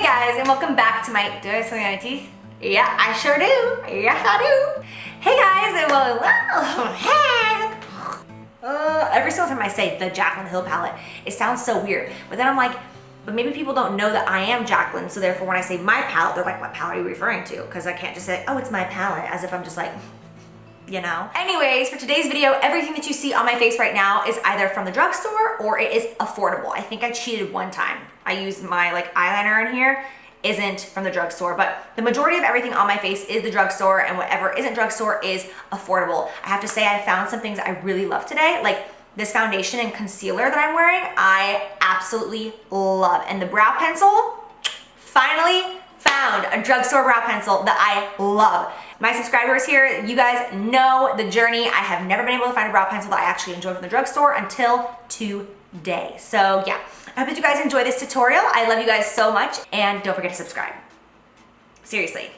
guys, and welcome back to my, do I have something on my teeth? Yeah, I sure do. Yes, I do. Hey guys, and every single time I say the Jaclyn Hill palette, it sounds so weird. But then I'm like, but maybe people don't know that I am Jaclyn, so therefore when I say my palette, they're like, what palette are you referring to? Because I can't just say, oh, it's my palette, as if I'm just like, you know? Anyways, for today's video, everything that you see on my face right now is either from the drugstore or it is affordable. I think I cheated one time. I used my eyeliner in here, isn't from the drugstore, but the majority of everything on my face is the drugstore, and whatever isn't drugstore is affordable. I have to say I found some things I really love today, like this foundation and concealer that I'm wearing, I absolutely love. And the brow pencil, finally found a drugstore brow pencil that I love. My subscribers here, you guys know the journey. I have never been able to find a brow pencil that I actually enjoy from the drugstore until today. So yeah, I hope that you guys enjoy this tutorial. I love you guys so much, and don't forget to subscribe. Seriously,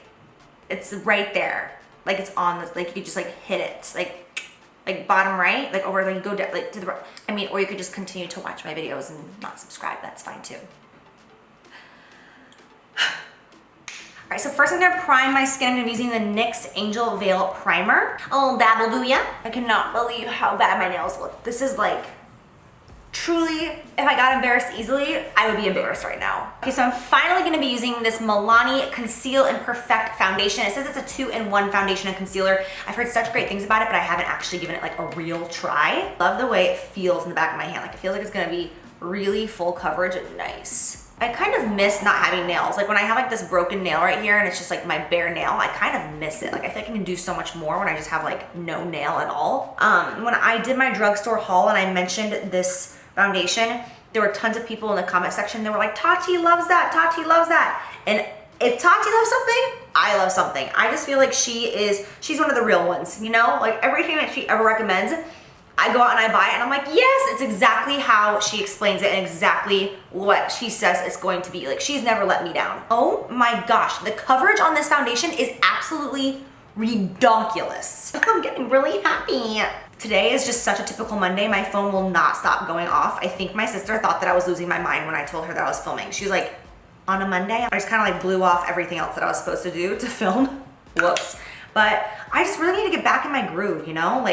it's right there. Like it's on this, like you could just hit it, like bottom right, over, like go down, to the, I mean, or you could just continue to watch my videos and not subscribe, that's fine too. All right, so first I'm gonna prime my skin. I'm gonna be using the NYX Angel Veil Primer. A little dabble do ya? I cannot believe how bad my nails look. This is like, truly, if I got embarrassed easily, I would be embarrassed right now. Okay, so I'm finally gonna be using this Milani Conceal and Perfect Foundation. It says it's a 2-in-1 foundation and concealer. I've heard such great things about it, but I haven't actually given it a real try. Love the way it feels in the back of my hand. It feels like it's gonna be really full coverage and nice. I kind of miss not having nails. When I have this broken nail right here and it's just my bare nail, I kind of miss it. I feel like I can do so much more when I just have no nail at all. When I did my drugstore haul and I mentioned this foundation, there were tons of people in the comment section that were like, Tati loves that, Tati loves that. And if Tati loves something, I love something. I just feel like she's one of the real ones, you know? Everything that she ever recommends, I go out and I buy it and I'm like, yes, it's exactly how she explains it and exactly what she says it's going to be. She's never let me down. Oh my gosh, the coverage on this foundation is absolutely redonkulous. I'm getting really happy. Today is just such a typical Monday. My phone will not stop going off. I think my sister thought that I was losing my mind when I told her that I was filming. She was like, on a Monday? I just kind of blew off everything else that I was supposed to do to film. Whoops. But I just really need to get back in my groove, you know?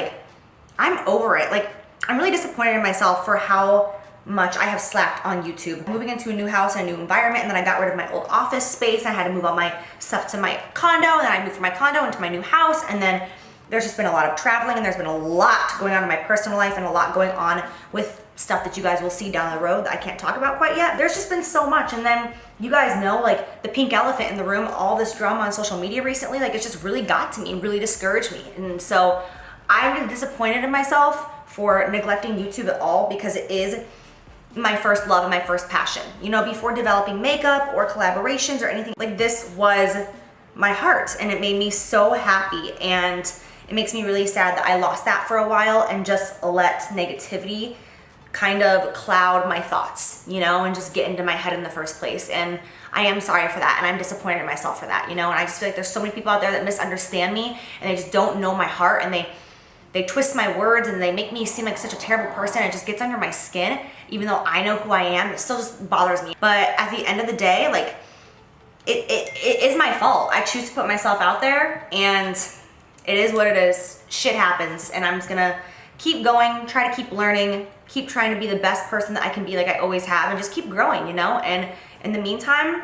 I'm over it. I'm really disappointed in myself for how much I have slacked on YouTube. Moving into a new house and a new environment, and then I got rid of my old office space. I had to move all my stuff to my condo, and then I moved from my condo into my new house, and then there's just been a lot of traveling, and there's been a lot going on in my personal life and a lot going on with stuff that you guys will see down the road that I can't talk about quite yet. There's just been so much, and then you guys know, the pink elephant in the room, all this drama on social media recently, it's just really got to me and really discouraged me. And so I've been disappointed in myself for neglecting YouTube at all, because it is my first love and my first passion. You know, before developing makeup or collaborations or anything, this was my heart, and it made me so happy, and it makes me really sad that I lost that for a while and just let negativity kind of cloud my thoughts, you know, and just get into my head in the first place. And I am sorry for that, and I'm disappointed in myself for that, you know, and I just feel like there's so many people out there that misunderstand me, and they just don't know my heart, and they twist my words, and they make me seem like such a terrible person. It just gets under my skin. Even though I know who I am, it still just bothers me. But at the end of the day, it is my fault. I choose to put myself out there, and it is what it is. Shit happens, and I'm just gonna keep going, try to keep learning, keep trying to be the best person that I can be, like I always have, and just keep growing, you know? And in the meantime,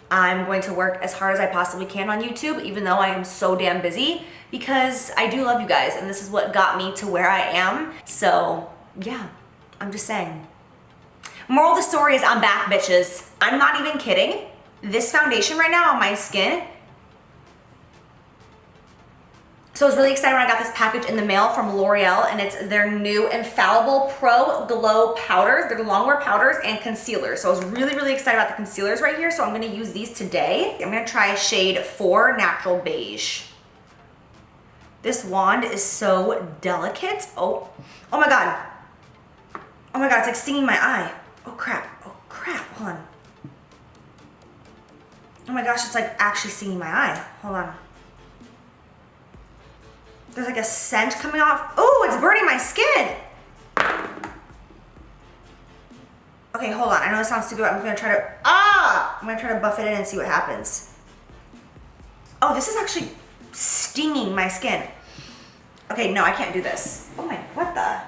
I'm going to work as hard as I possibly can on YouTube, even though I am so damn busy, because I do love you guys, and this is what got me to where I am. So yeah, I'm just saying. Moral of the story is I'm back, bitches. I'm not even kidding. This foundation right now on my skin, so I was really excited when I got this package in the mail from L'Oreal, and it's their new Infallible Pro Glow Powders. They're longwear powders and concealers. So I was really, really excited about the concealers right here, so I'm gonna use these today. I'm gonna try shade 4 Natural Beige. This wand is so delicate. Oh my God. Oh my God, it's stinging my eye. Oh crap, hold on. Oh my gosh, it's actually stinging my eye. Hold on. There's a scent coming off. Oh, it's burning my skin. Okay, hold on. I know this sounds stupid, but I'm gonna try to, I'm gonna try to buff it in and see what happens. Oh, this is actually stinging my skin. Okay, no, I can't do this. Oh my, what the?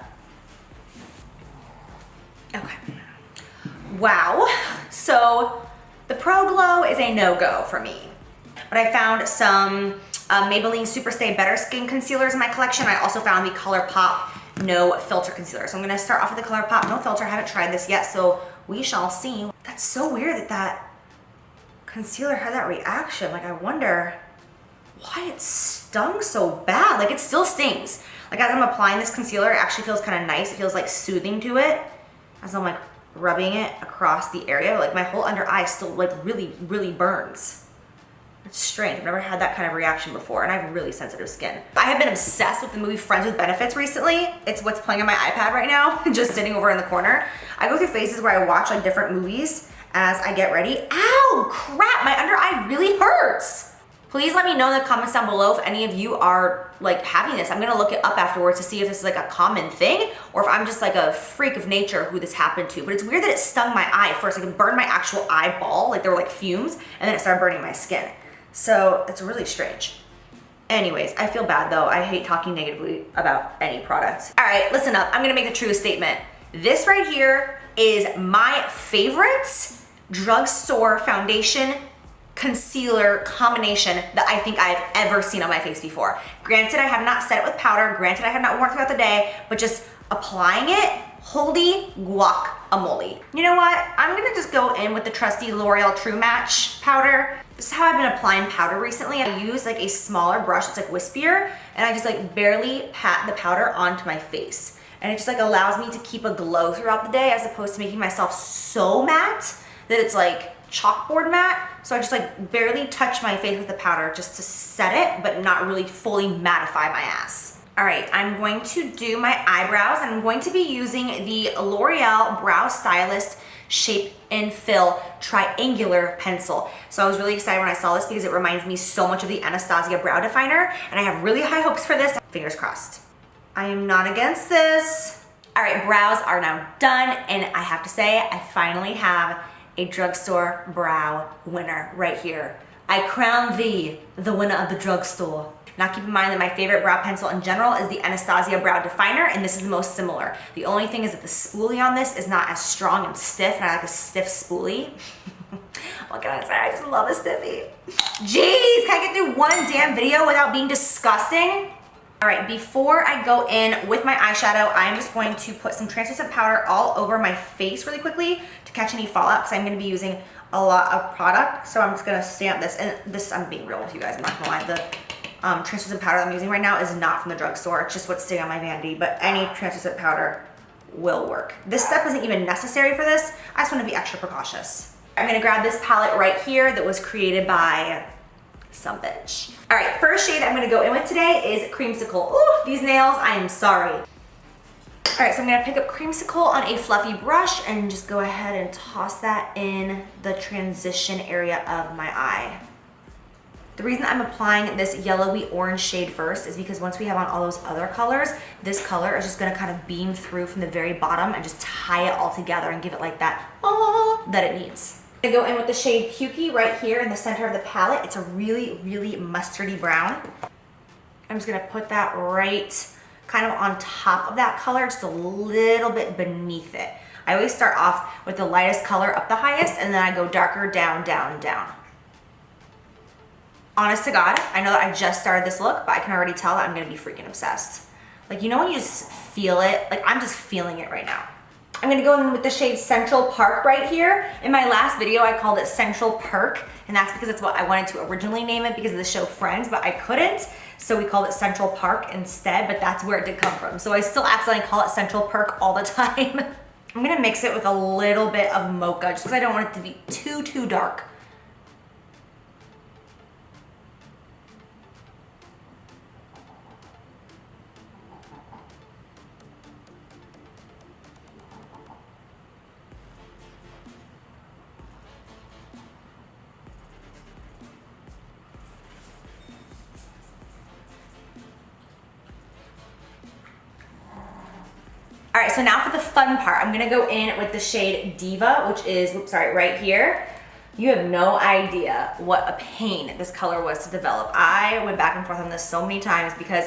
Okay. Wow. So the Pro Glow is a no-go for me. But I found some Maybelline Super Stay Better Skin Concealers in my collection. I also found the ColourPop No Filter Concealer. So I'm gonna start off with the ColourPop No Filter. I haven't tried this yet, so we shall see. That's so weird that that concealer had that reaction. Like, I wonder why it stung so bad. Like, it still stings. Like, as I'm applying this concealer, it actually feels kind of nice. It feels like soothing to it as I'm like rubbing it across the area. Like, my whole under eye still like really, really burns. It's strange. I've never had that kind of reaction before, and I have really sensitive skin. I have been obsessed with the movie Friends with Benefits recently. It's what's playing on my iPad right now, just sitting over in the corner. I go through phases where I watch like different movies as I get ready. Ow, crap, my under eye really hurts. Please let me know in the comments down below if any of you are like having this. I'm gonna look it up afterwards to see if this is like a common thing or if I'm just like a freak of nature who this happened to. But it's weird that it stung my eye first. Like, it burned my actual eyeball, like there were like fumes, and then it started burning my skin. So it's really strange. Anyways, I feel bad though. I hate talking negatively about any product. All right, listen up. I'm gonna make the truest statement. This right here is my favorite drugstore foundation concealer combination that I think I've ever seen on my face before. Granted, I have not set it with powder. Granted, I have not worn it throughout the day, but just applying it, holy guacamole. You know what? I'm gonna just go in with the trusty L'Oreal True Match powder. This is how I've been applying powder recently. I use like a smaller brush that's like wispier, and I just like barely pat the powder onto my face. And it just like allows me to keep a glow throughout the day as opposed to making myself so matte that it's like chalkboard matte. So I just like barely touch my face with the powder just to set it, but not really fully mattify my ass. All right, I'm going to do my eyebrows, and I'm going to be using the L'Oreal Brow Stylist Shape and Fill Triangular Pencil. So I was really excited when I saw this because it reminds me so much of the Anastasia Brow Definer, and I have really high hopes for this. Fingers crossed. I am not against this. All right, brows are now done, and I have to say, I finally have a drugstore brow winner right here. I crown thee the winner of the drugstore. Now keep in mind that my favorite brow pencil in general is the Anastasia Brow Definer, and this is the most similar. The only thing is that the spoolie on this is not as strong and stiff, and I like a stiff spoolie. What can I say? I just love a stiffy. Jeez, can I get through one damn video without being disgusting? All right, before I go in with my eyeshadow, I'm just going to put some translucent powder all over my face really quickly to catch any fallout, because I'm gonna be using a lot of product. So I'm just gonna stamp this, and this, I'm being real with you guys, I'm not gonna lie. The translucent powder that I'm using right now is not from the drugstore. It's just what's sitting on my vanity, but any translucent powder will work. This step isn't even necessary for this. I just wanna be extra precautious. I'm gonna grab this palette right here that was created by some bitch. All right, first shade I'm gonna go in with today is Creamsicle. Ooh, these nails, I am sorry. All right, so I'm gonna pick up Creamsicle on a fluffy brush and just go ahead and toss that in the transition area of my eye. The reason I'm applying this yellowy orange shade first is because once we have on all those other colors, this color is just gonna kind of beam through from the very bottom and just tie it all together and give it like that, that it needs. I'm gonna go in with the shade Pukey right here in the center of the palette. It's a really, really mustardy brown. I'm just gonna put that right kind of on top of that color, just a little bit beneath it. I always start off with the lightest color up the highest, and then I go darker down, down, down. Honest to God, I know that I just started this look, but I can already tell that I'm gonna be freaking obsessed. Like, you know when you just feel it? Like, I'm just feeling it right now. I'm gonna go in with the shade Central Park right here. In my last video, I called it Central Perk, and that's because it's what I wanted to originally name it because of the show Friends, but I couldn't. So we called it Central Park instead, but that's where it did come from. So I still accidentally call it Central Perk all the time. I'm gonna mix it with a little bit of mocha just because I don't want it to be too dark. All right, so now for the fun part, I'm gonna go in with the shade Diva, which is, right here. You have no idea what a pain this color was to develop. I went back and forth on this so many times because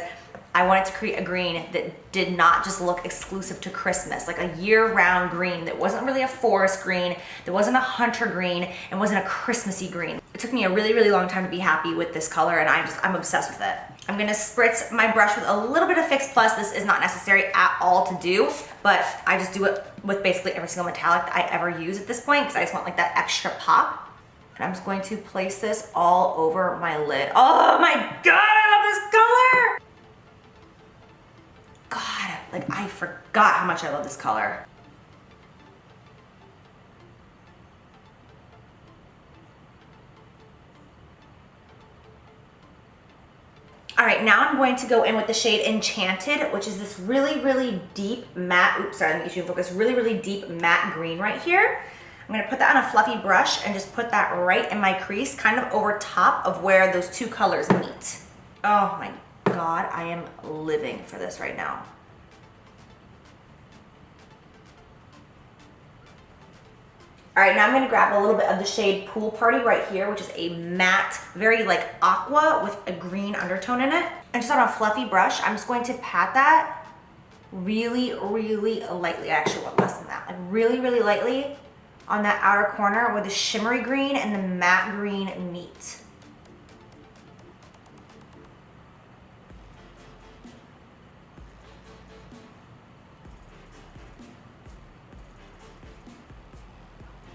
I wanted to create a green that did not just look exclusive to Christmas, like a year-round green that wasn't really a forest green, that wasn't a hunter green, and wasn't a Christmassy green. It took me a really, really long time to be happy with this color, and I'm obsessed with it. I'm gonna spritz my brush with a little bit of Fix Plus. This is not necessary at all to do, but I just do it with basically every single metallic that I ever use at this point because I just want like that extra pop. And I'm just going to place this all over my lid. Oh my God, I love this color! God, like I forgot how much I love this color. All right, now I'm going to go in with the shade Enchanted, which is this really, really deep matte, oops, sorry, let me get you in focus, really, really deep matte green right here. I'm gonna put that on a fluffy brush and just put that right in my crease, kind of over top of where those two colors meet. Oh my God, I am living for this right now. All right, now I'm gonna grab a little bit of the shade Pool Party right here, which is a matte, very like aqua with a green undertone in it. And just on a fluffy brush, I'm just going to pat that really, really lightly. I actually want less than that. Like really, really lightly on that outer corner where the shimmery green and the matte green meet.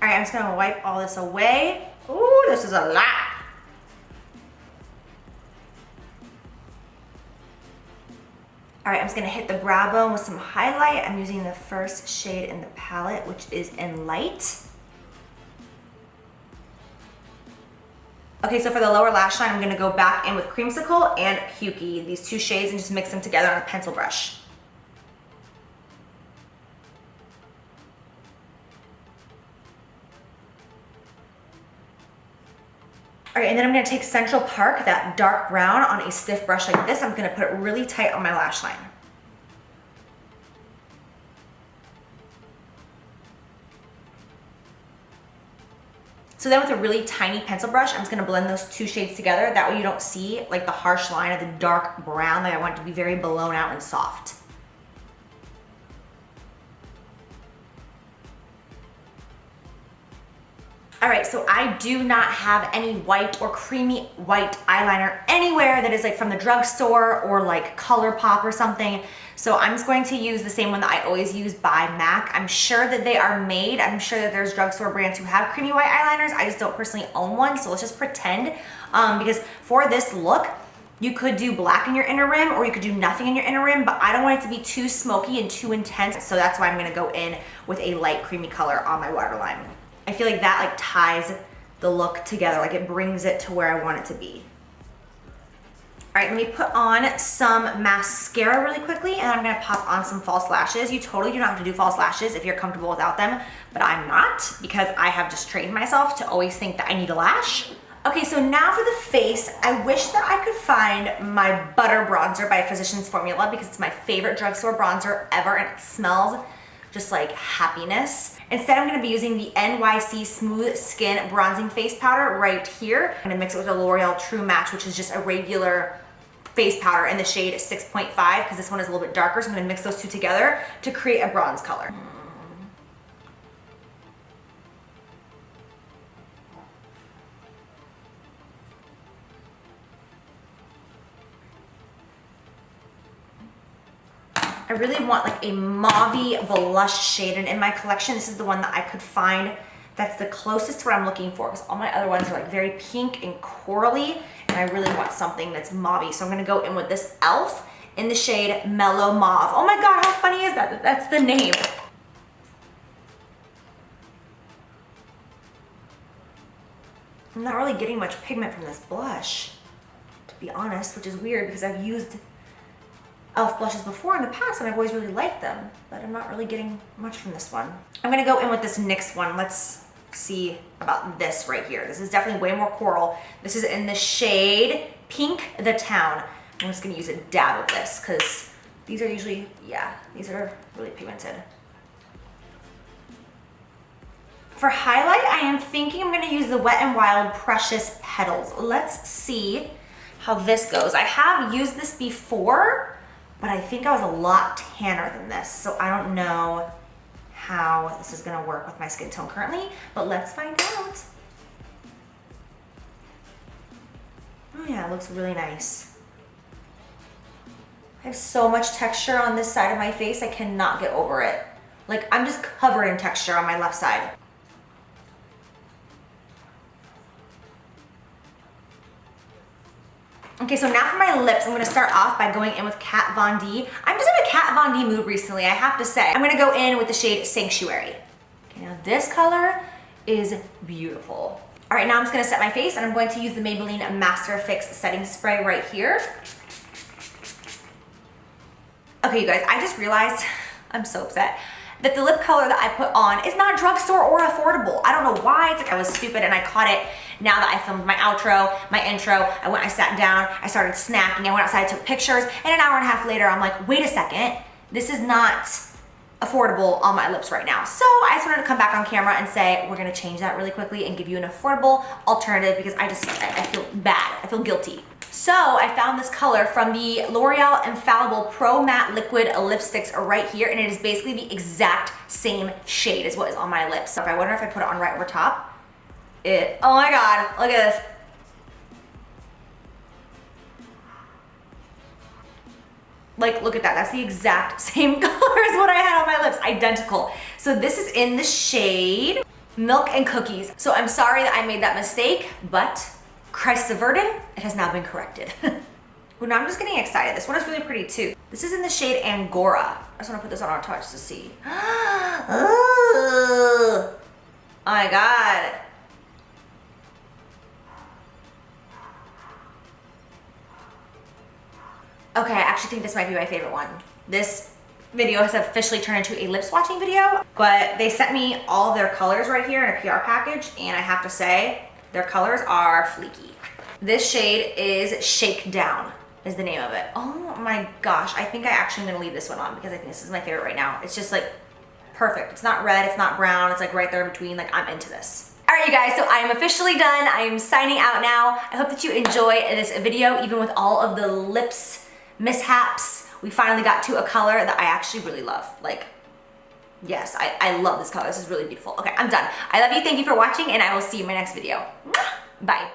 All right, I'm just gonna wipe all this away. Ooh, this is a lot. All right, I'm just gonna hit the brow bone with some highlight. I'm using the first shade in the palette, which is in Light. Okay, so for the lower lash line, I'm gonna go back in with Creamsicle and Pukey, these two shades, and just mix them together on a pencil brush. All right, and then I'm gonna take Central Park, that dark brown, on a stiff brush like this. I'm gonna put it really tight on my lash line. So then with a really tiny pencil brush, I'm just gonna blend those two shades together. That way you don't see like the harsh line of the dark brown. Like I want it to be very blown out and soft. All right, so I do not have any white or creamy white eyeliner anywhere that is like from the drugstore or like ColourPop or something. So I'm just going to use the same one that I always use by MAC. I'm sure that they are made. I'm sure that there's drugstore brands who have creamy white eyeliners. I just don't personally own one, so let's just pretend. Because for this look, you could do black in your inner rim or you could do nothing in your inner rim, but I don't want it to be too smoky and too intense. So that's why I'm gonna go in with a light creamy color on my waterline. I feel like that like ties the look together, like it brings it to where I want it to be. All right, let me put on some mascara really quickly and I'm gonna pop on some false lashes. You totally do not have to do false lashes if you're comfortable without them, but I'm not because I have just trained myself to always think that I need a lash. Okay, so now for the face, I wish that I could find my Butter Bronzer by Physicians Formula because it's my favorite drugstore bronzer ever and it smells just like happiness. Instead, I'm gonna be using the NYC Smooth Skin Bronzing Face Powder right here. I'm gonna mix it with a L'Oreal True Match, which is just a regular face powder in the shade 6.5 because this one is a little bit darker. So I'm gonna mix those two together to create a bronze color. I really want like a mauve-y blush shade, and in my collection, this is the one that I could find that's the closest to what I'm looking for because all my other ones are like very pink and corally, and I really want something that's mauve-y. So I'm gonna go in with this e.l.f. in the shade Mellow Mauve. Oh my God, how funny is that? That's the name. I'm not really getting much pigment from this blush, to be honest, which is weird because I've used e.l.f. blushes before in the past and I've always really liked them, but I'm not really getting much from this one. I'm gonna go in with this NYX one. Let's see about this right here. This is definitely way more coral. This is in the shade Pink the Town. I'm just gonna use a dab of this because these are usually, yeah, these are really pigmented. For highlight, I am thinking I'm gonna use the Wet n Wild Precious Petals. Let's see how this goes. I have used this before, but I think I was a lot tanner than this, so I don't know how this is gonna work with my skin tone currently, but let's find out. Oh yeah, it looks really nice. I have so much texture on this side of my face, I cannot get over it. Like, I'm just covered in texture on my left side. Okay, so now for my lips, I'm gonna start off by going in with Kat Von D. I'm just in a Kat Von D mood recently, I have to say. I'm gonna go in with the shade Sanctuary. Okay, now this color is beautiful. All right, now I'm just gonna set my face and I'm going to use the Maybelline Master Fix Setting Spray right here. Okay, you guys, I just realized, I'm so upset, that the lip color that I put on is not drugstore or affordable. I don't know why, it's like I was stupid and I caught it now that I filmed my outro, my intro. I sat down, I started snacking, I went outside, took pictures, and an hour and a half later, I'm like, wait a second, this is not affordable on my lips right now. So I just wanted to come back on camera and say, we're gonna change that really quickly and give you an affordable alternative because I feel bad, I feel guilty. So I found this color from the L'Oreal Infallible Pro Matte Liquid Lipsticks right here, and it is basically the exact same shade as what is on my lips. So I wonder if I put it on right over top. Oh my God, look at this. Like, look at that, that's the exact same color as what I had on my lips, identical. So this is in the shade Milk and Cookies. So I'm sorry that I made that mistake, but Christ averted, it has now been corrected. Well, now I'm just getting excited. This one is really pretty too. This is in the shade Angora. I just wanna put this on our touch to see. Oh my God. Okay, I actually think this might be my favorite one. This video has officially turned into a lip swatching video, but they sent me all their colors right here in a PR package, and I have to say, their colors are fleeky. This shade is Shake Down, is the name of it. Oh my gosh, I think I actually am gonna leave this one on because I think this is my favorite right now. It's just like perfect. It's not red, it's not brown, it's like right there in between, like I'm into this. All right, you guys, so I am officially done. I am signing out now. I hope that you enjoy this video, even with all of the lips mishaps. We finally got to a color that I actually really love. Like, yes, I love this color. This is really beautiful. Okay, I'm done. I love you. Thank you for watching, and I will see you in my next video. Bye.